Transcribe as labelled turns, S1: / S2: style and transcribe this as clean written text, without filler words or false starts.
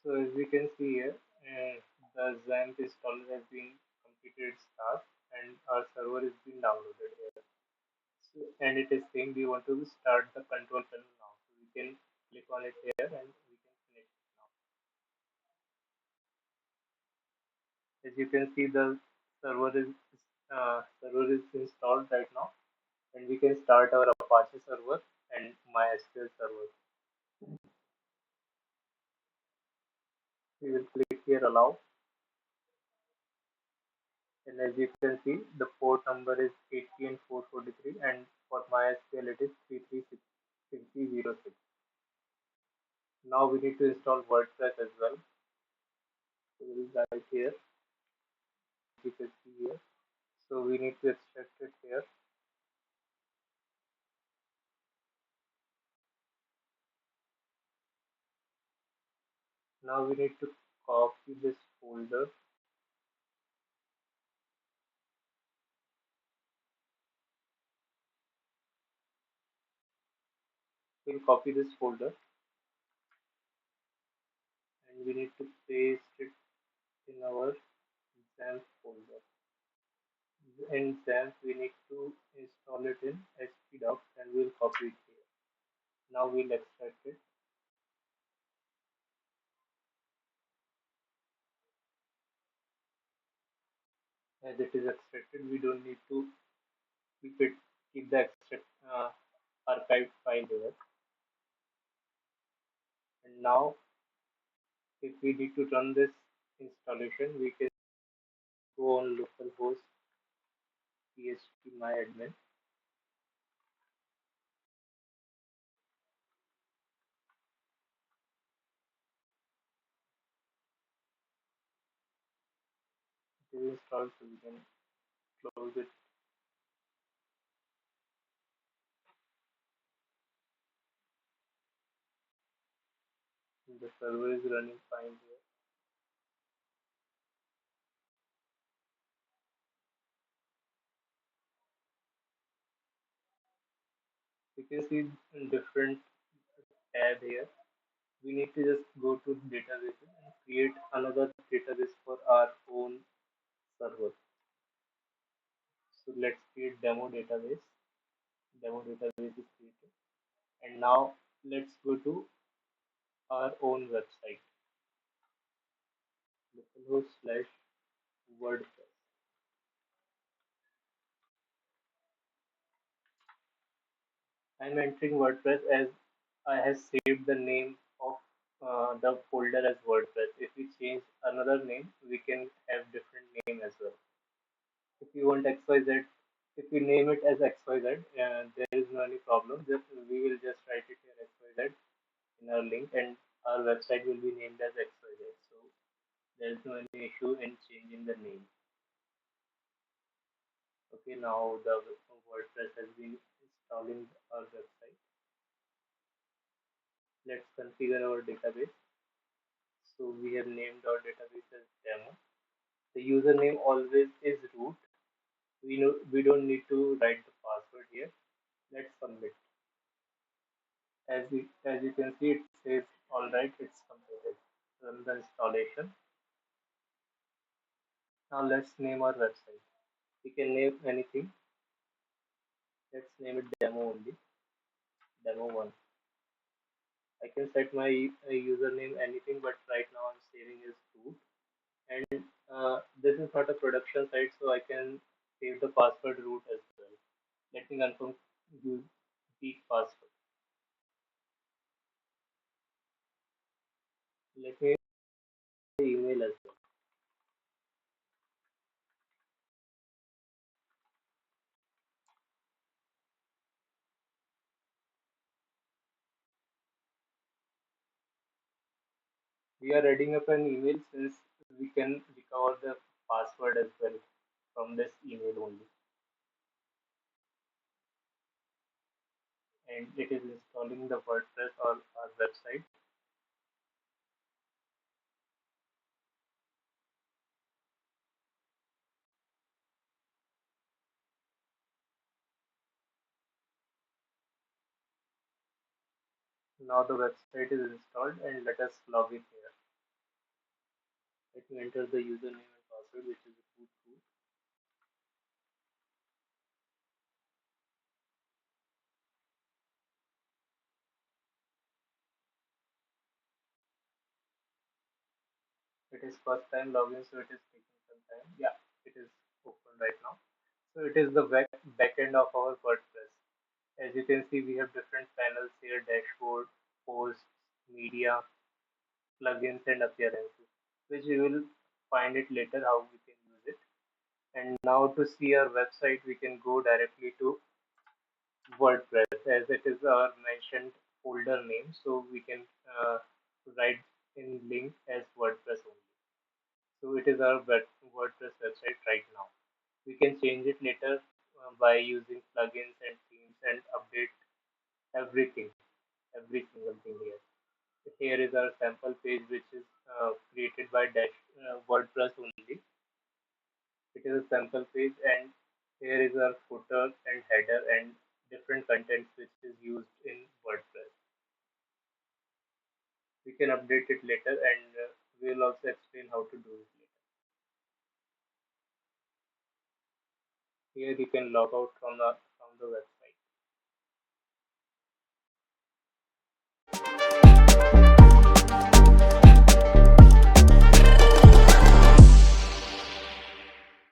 S1: So as we can see here, the XAMPP installer has been completed its task and our server is being downloaded here. So, and it is saying we want to start the control panel now. So we can click on it here and we can connect it now. As you can see, the server is installed right now, and we can start our Apache server and MySQL server. We will click here allow, and as you can see, the port number is 80 and 443, and for MySQL it is 3366006. Now we need to install WordPress as well. So we will write here, you can see here. So we need to extract it here. Now we need to copy this folder. We'll copy this folder and we need to paste it in our XAMPP folder. In XAMPP, we need to install it in htdocs and we'll copy it here. Now we'll extract it. As it is extracted, we don't need to keep the archived file here. And now, if we need to run this installation, we can go on localhost phpMyAdmin. It is installed, so we can close it. The server is running fine here. You can see different tab here. We need to just go to databases and create another database for our own server. So let's create demo database. Demo database is created. And now let's go to our own website, localhost/WordPress. I'm entering WordPress as I have saved the name of the folder as WordPress. If we change another name, we can have different name as well. If you want XYZ, if we name it as XYZ, there is no any problem. Just we will just write it here XYZ in our link, and our website will be named as XYZ. So there is no any issue in changing the name. Okay, now the WordPress has been installing our website. Let's configure our database. So we have named our database as demo. The username always is root. We don't need to write the password here. Let's submit. As you can see, it says all right, it's completed. Run the installation. Now let's name our website. We can name anything. Let's name it demo only. Demo one. I can set my username anything, but right now I'm saving as root. And this is not a production site, so I can save the password root as well. Let me confirm use the password. Let me email as well. We are adding up an email since we can recover the password as well from this email only. And it is installing the WordPress on our website. Now the website is installed and let us log in here. Let me enter the username and password, which is root root. It is first time login, so it is taking some time. Yeah, it is open right now. So it is the back end of our WordPress. As you can see, we have different panels here: dashboard, posts, media, plugins, and appearances, which we will find it later how we can use it. And now to see our website, we can go directly to WordPress as it is our mentioned folder name. So we can write in link as WordPress only. So it is our WordPress website right now. We can change it later by using plugins and themes and update everything, every single thing here. Here is our sample page, which is created by WordPress only. It is a sample page, and here is our footer and header and different contents which is used in WordPress. We can update it later, and we'll also explain how to do it later. Here you can log out from the website.